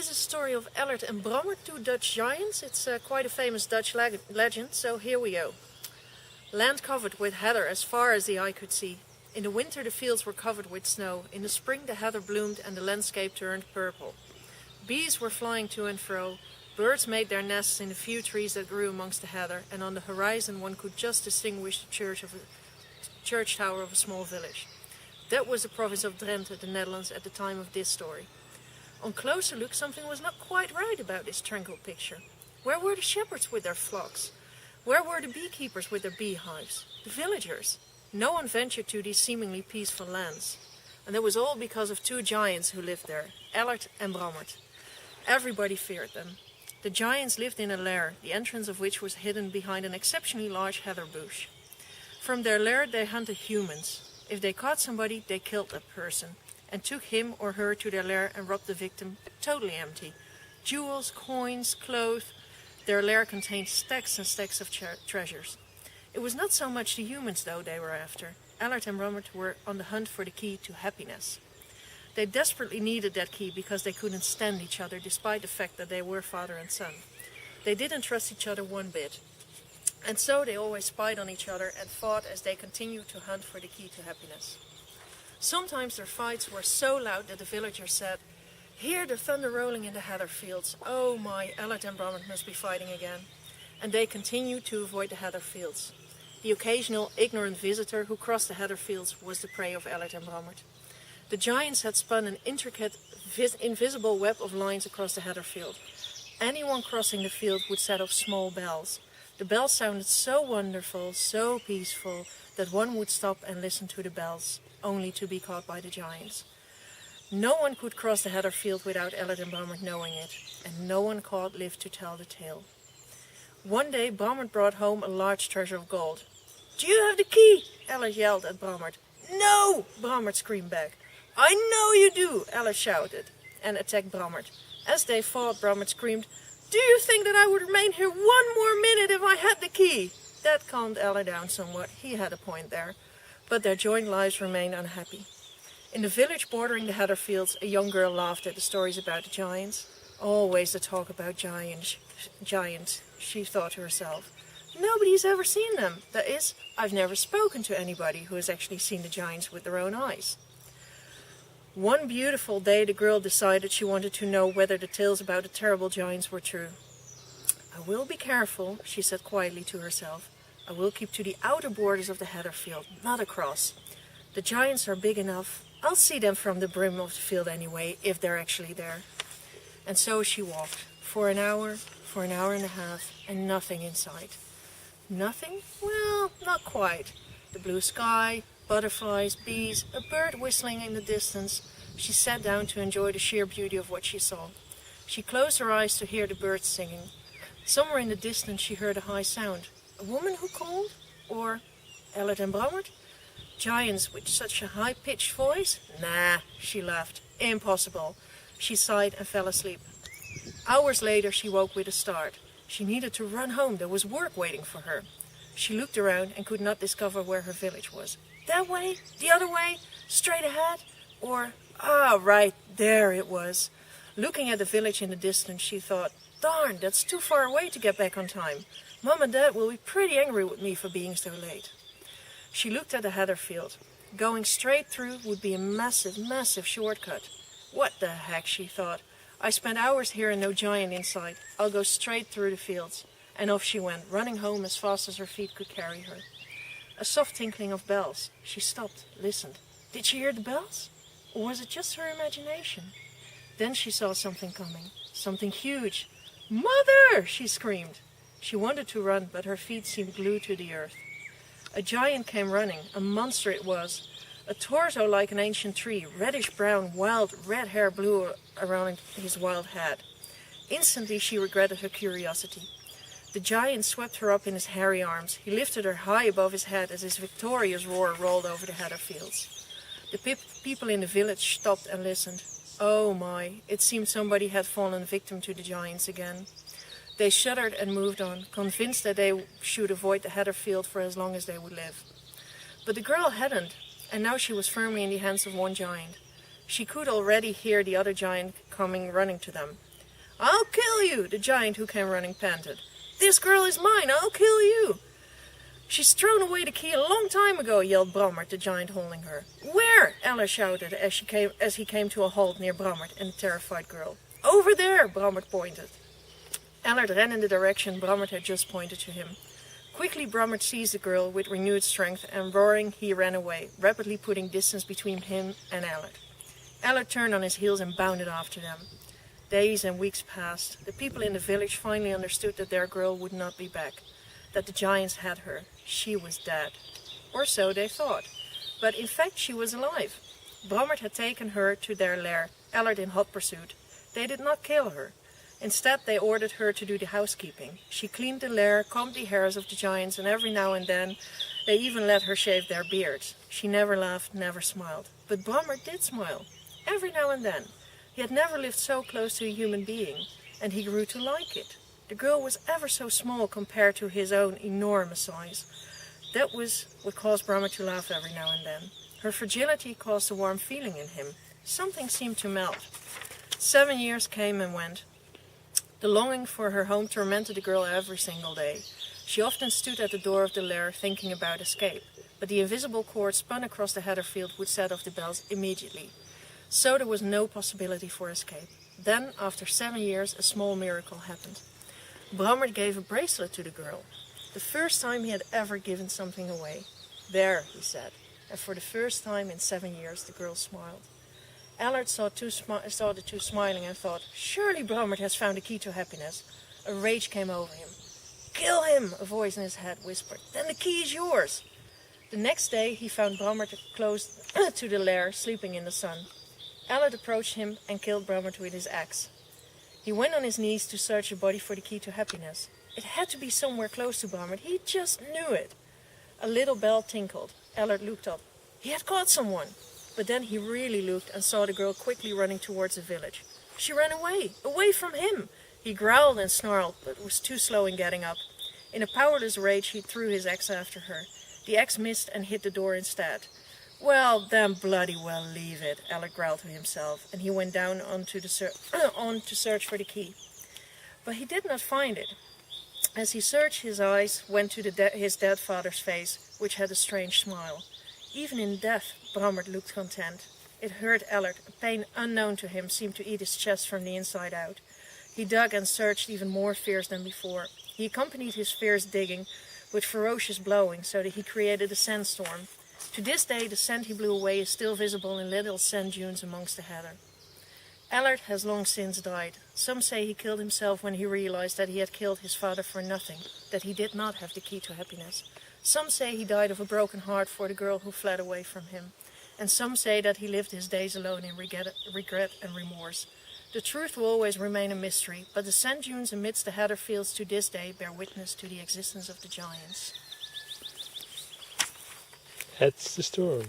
This is a story of Ellert and Brammert, two Dutch giants. It's quite a famous Dutch legend, so here we go. Land covered with heather as far as the eye could see. In the winter the fields were covered with snow. In the spring the heather bloomed and the landscape turned purple. Bees were flying to and fro. Birds made their nests in the few trees that grew amongst the heather, and on the horizon one could just distinguish the church tower of a small village. That was the province of Drenthe, the Netherlands, at the time of this story. On closer look, something was not quite right about this tranquil picture. Where were the shepherds with their flocks? Where were the beekeepers with their beehives? The villagers? No one ventured to these seemingly peaceful lands. And that was all because of two giants who lived there, Ellert and Brammert. Everybody feared them. The giants lived in a lair, the entrance of which was hidden behind an exceptionally large heather bush. From their lair they hunted humans. If they caught somebody, they killed that person, and took him or her to their lair and robbed the victim totally empty. Jewels, coins, clothes. Their lair contained stacks and stacks of treasures. It was not so much the humans, though, they were after. Ellert and Brammert were on the hunt for the key to happiness. They desperately needed that key because they couldn't stand each other, despite the fact that they were father and son. They didn't trust each other one bit. And so they always spied on each other and fought as they continued to hunt for the key to happiness. Sometimes their fights were so loud that the villagers said, "Hear the thunder rolling in the heather fields. Oh my, Ellert and Brammert must be fighting again." And they continued to avoid the heather fields. The occasional ignorant visitor who crossed the heather fields was the prey of Ellert and Brammert. The giants had spun an intricate, invisible web of lines across the heather field. Anyone crossing the field would set off small bells. The bells sounded so wonderful, so peaceful, that one would stop and listen to the bells, only to be caught by the giants. No one could cross the heather field without Ellert and Brammert knowing it, and no one caught lived to tell the tale. One day Brammert brought home a large treasure of gold. "Do you have the key?" Ellert yelled at Brammert. "No!" Brammert screamed back. "I know you do!" Ellert shouted, and attacked Brammert. As they fought, Brammert screamed, "Do you think that I would remain here one more minute if I had the key?" That calmed Ellert down somewhat. He had a point there. But their joint lives remained unhappy. In the village bordering the heather fields, a young girl laughed at the stories about the giants. Always the talk about giants, she thought to herself. Nobody's ever seen them. That is, I've never spoken to anybody who has actually seen the giants with their own eyes. One beautiful day the girl decided she wanted to know whether the tales about the terrible giants were true. "I will be careful," she said quietly to herself. "I will keep to the outer borders of the heather field, not across. The giants are big enough. I'll see them from the brim of the field anyway, if they're actually there." And so she walked, for an hour and a half, and nothing in sight. Nothing? Well, not quite. The blue sky, butterflies, bees, a bird whistling in the distance. She sat down to enjoy the sheer beauty of what she saw. She closed her eyes to hear the birds singing. Somewhere in the distance she heard a high sound. A woman who called? Or Ellert and Brammert? Giants with such a high-pitched voice? Nah, she laughed. Impossible. She sighed and fell asleep. Hours later she woke with a start. She needed to run home. There was work waiting for her. She looked around and could not discover where her village was. That way? The other way? Straight ahead? Or, right, there it was. Looking at the village in the distance, she thought, "Darn, that's too far away to get back on time. Mom and Dad will be pretty angry with me for being so late." She looked at the heather field. Going straight through would be a massive, massive shortcut. What the heck, she thought. I spent hours here and no giant in sight. I'll go straight through the fields. And off she went, running home as fast as her feet could carry her. A soft tinkling of bells. She stopped, listened. Did she hear the bells? Or was it just her imagination? Then she saw something coming. Something huge. "Mother!" she screamed. She wanted to run, but her feet seemed glued to the earth. A giant came running. A monster it was. A torso like an ancient tree. Reddish-brown, wild, red hair blew around his wild head. Instantly she regretted her curiosity. The giant swept her up in his hairy arms. He lifted her high above his head as his victorious roar rolled over the heather fields. The people in the village stopped and listened. Oh my, it seemed somebody had fallen victim to the giants again. They shuddered and moved on, convinced that they should avoid the heather field for as long as they would live. But the girl hadn't, and now she was firmly in the hands of one giant. She could already hear the other giant coming running to them. "I'll kill you," the giant who came running panted. "This girl is mine, I'll kill you." "She's thrown away the key a long time ago," yelled Brammert, the giant holding her. "Where?" Ellert shouted as he came to a halt near Brammert and the terrified girl. "Over there," Brammert pointed. Ellert ran in the direction Brammert had just pointed to him. Quickly Brammert seized the girl with renewed strength, and roaring he ran away, rapidly putting distance between him and Ellert. Ellert turned on his heels and bounded after them. Days and weeks passed. The people in the village finally understood that their girl would not be back, that the giants had her. She was dead. Or so they thought. But in fact she was alive. Brammert had taken her to their lair, Ellert in hot pursuit. They did not kill her. Instead they ordered her to do the housekeeping. She cleaned the lair, combed the hairs of the giants, and every now and then they even let her shave their beards. She never laughed, never smiled. But Brammert did smile. Every now and then. He had never lived so close to a human being, and he grew to like it. The girl was ever so small compared to his own enormous size. That was what caused Brammert to laugh every now and then. Her fragility caused a warm feeling in him. Something seemed to melt. 7 years came and went. The longing for her home tormented the girl every single day. She often stood at the door of the lair thinking about escape, but the invisible cord spun across the heather field would set off the bells immediately. So there was no possibility for escape. Then, after 7 years, a small miracle happened. Brammert gave a bracelet to the girl. The first time he had ever given something away. "There," he said, and for the first time in 7 years the girl smiled. Ellert saw the two smiling and thought, "Surely Brammert has found the key to happiness." A rage came over him. "Kill him," a voice in his head whispered. "Then the key is yours." The next day he found Brammert close to the lair, sleeping in the sun. Ellert approached him and killed Brammert with his axe. He went on his knees to search the body for the key to happiness. It had to be somewhere close to Brammert. He just knew it. A little bell tinkled. Ellert looked up. He had caught someone. But then he really looked and saw the girl quickly running towards the village. She ran away from him. He growled and snarled, but was too slow in getting up. In a powerless rage he threw his axe after her. The axe missed and hit the door instead. "Well, then bloody well leave it," Ellert growled to himself, and he went down on to search for the key. But he did not find it. As he searched, his eyes went to his dead father's face, which had a strange smile. Even in death, Brammert looked content. It hurt Ellert. A pain unknown to him seemed to eat his chest from the inside out. He dug and searched even more fierce than before. He accompanied his fierce digging with ferocious blowing, so that he created a sandstorm. To this day, the sand he blew away is still visible in little sand dunes amongst the heather. Ellert has long since died. Some say he killed himself when he realized that he had killed his father for nothing, that he did not have the key to happiness. Some say he died of a broken heart for the girl who fled away from him. And some say that he lived his days alone in regret and remorse. The truth will always remain a mystery, but the sand dunes amidst the heather fields to this day bear witness to the existence of the giants. That's the story.